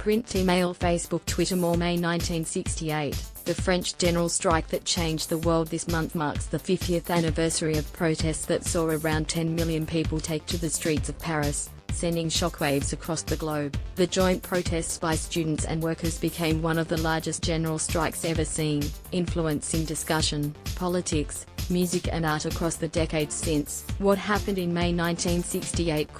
print, email, Facebook, Twitter. More. May 1968. The French general strike that changed the world. This month marks the 50th anniversary of protests that saw around 10 million people take to the streets of Paris, sending shockwaves across the globe. The joint protests by students and workers became one of the largest general strikes ever seen, influencing discussion, politics, music and art across the decades since. What happened in May 1968?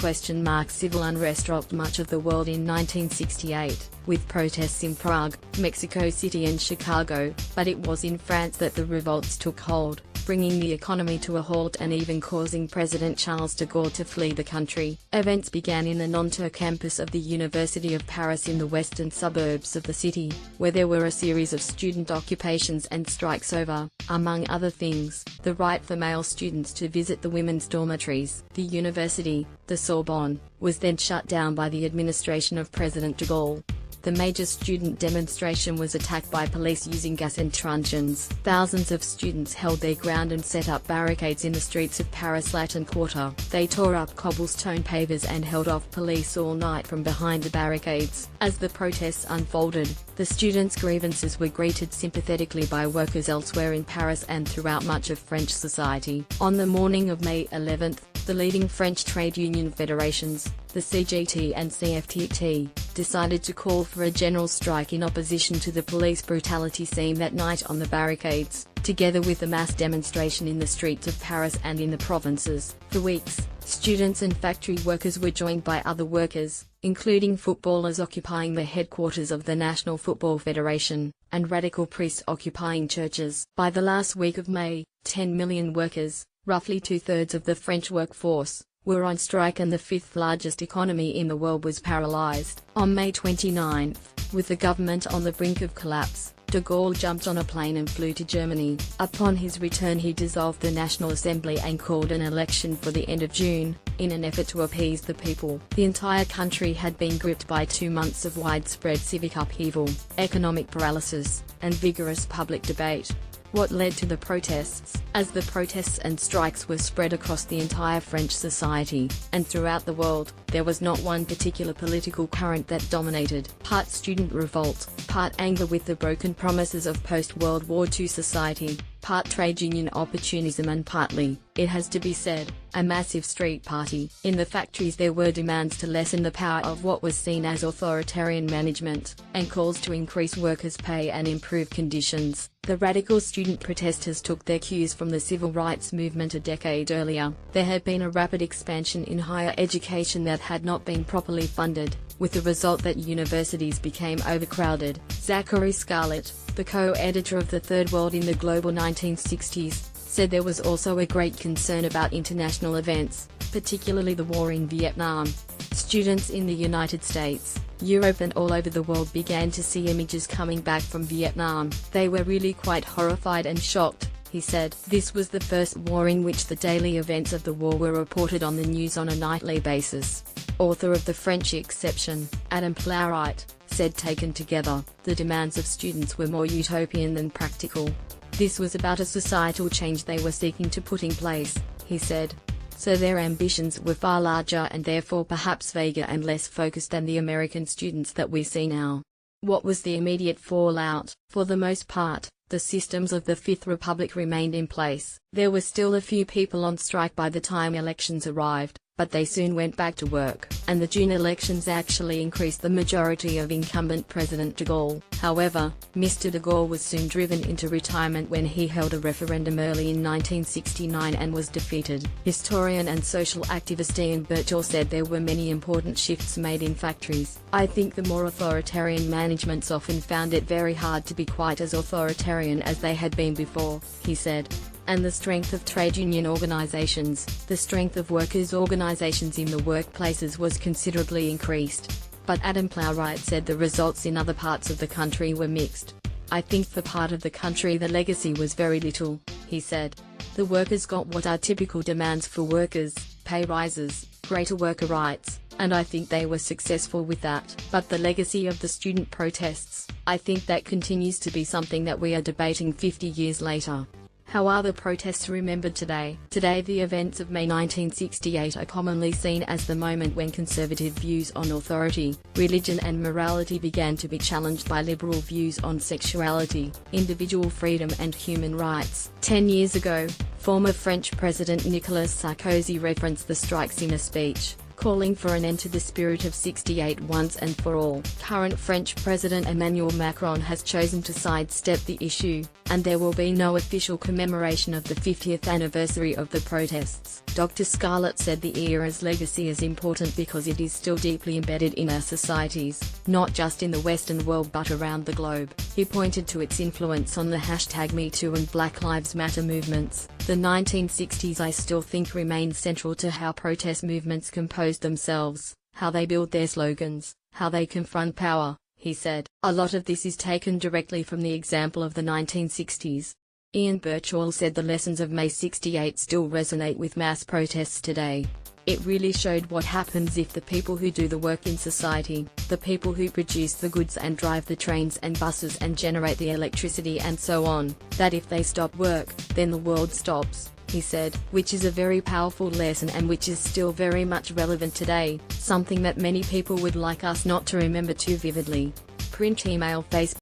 Civil unrest rocked much of the world in 1968, with protests in Prague, Mexico City and Chicago, but it was in France that the revolts took hold, bringing the economy to a halt and even causing President Charles de Gaulle to flee the country. Events began in the Nanterre campus of the University of Paris in the western suburbs of the city, where there were a series of student occupations and strikes over, among other things, the right for male students to visit the women's dormitories. The university, the Sorbonne, was then shut down by the administration of President de Gaulle. The major student demonstration was attacked by police using gas and truncheons. Thousands of students held their ground and set up barricades in the streets of Paris' Latin Quarter. They tore up cobblestone pavers and held off police all night from behind the barricades. As the protests unfolded, the students' grievances were greeted sympathetically by workers elsewhere in Paris and throughout much of French society. On the morning of May 11, the leading French trade union federations, the CGT and CFTT, decided to call for a general strike in opposition to the police brutality seen that night on the barricades, together with a mass demonstration in the streets of Paris and in the provinces. For weeks, students and factory workers were joined by other workers, including footballers occupying the headquarters of the National Football Federation, and radical priests occupying churches. By the last week of May, 10 million workers, roughly two-thirds of the French workforce, were on strike and the fifth largest economy in the world was paralyzed. On May 29, with the government on the brink of collapse, de Gaulle jumped on a plane and flew to Germany. Upon his return he dissolved the National Assembly and called an election for the end of June, in an effort to appease the people. The entire country had been gripped by 2 months of widespread civic upheaval, economic paralysis, and vigorous public debate. What led to the protests? As the protests and strikes were spread across the entire French society, and throughout the world, there was not one particular political current that dominated. Part student revolt, part anger with the broken promises of post-World War II society, part trade union opportunism and partly, it has to be said, a massive street party. In the factories there were demands to lessen the power of what was seen as authoritarian management, and calls to increase workers' pay and improve conditions. The radical student protesters took their cues from the civil rights movement a decade earlier. There had been a rapid expansion in higher education that had not been properly funded, with the result that universities became overcrowded. Zachary Scarlett, the co-editor of The Third World in the Global 1960s, said there was also a great concern about international events, particularly the war in Vietnam. Students in the United States, Europe and all over the world began to see images coming back from Vietnam. They were really quite horrified and shocked, he said. This was the first war in which the daily events of the war were reported on the news on a nightly basis. Author of The French Exception, Adam Plowright, said taken together, the demands of students were more utopian than practical. This was about a societal change they were seeking to put in place, he said. So their ambitions were far larger and therefore perhaps vaguer and less focused than the American students that we see now. What was the immediate fallout? For the most part, the systems of the Fifth Republic remained in place. There were still a few people on strike by the time elections arrived, but they soon went back to work, and the June elections actually increased the majority of incumbent President de Gaulle. However, Mr. de Gaulle was soon driven into retirement when he held a referendum early in 1969 and was defeated. Historian and social activist Ian Birchall said there were many important shifts made in factories. I think the more authoritarian managements often found it very hard to be quite as authoritarian as they had been before, he said. And the strength of trade union organizations, the strength of workers' organizations in the workplaces was considerably increased. But Adam Plowright said the results in other parts of the country were mixed. I think for part of the country the legacy was very little, he said. The workers got what are typical demands for workers, pay rises, greater worker rights, and I think they were successful with that. But the legacy of the student protests, I think that continues to be something that we are debating 50 years later. How are the protests remembered today? Today, the events of May 1968 are commonly seen as the moment when conservative views on authority, religion and morality began to be challenged by liberal views on sexuality, individual freedom and human rights. 10 years ago, former French President Nicolas Sarkozy referenced the strikes in a speech, calling for an end to the spirit of '68 once and for all. Current French President Emmanuel Macron has chosen to sidestep the issue, and there will be no official commemoration of the 50th anniversary of the protests. Dr. Scarlett said the era's legacy is important because it is still deeply embedded in our societies, not just in the Western world but around the globe. He pointed to its influence on the #MeToo and Black Lives Matter movements. The 1960s I still think remain central to how protest movements compose themselves, how they build their slogans, how they confront power, he said. A lot of this is taken directly from the example of the 1960s. Ian Birchall said the lessons of May '68 still resonate with mass protests today. It really showed what happens if the people who do the work in society, the people who produce the goods and drive the trains and buses and generate the electricity and so on, that if they stop work, then the world stops, he said, which is a very powerful lesson and which is still very much relevant today, something that many people would like us not to remember too vividly. Print, email, Facebook.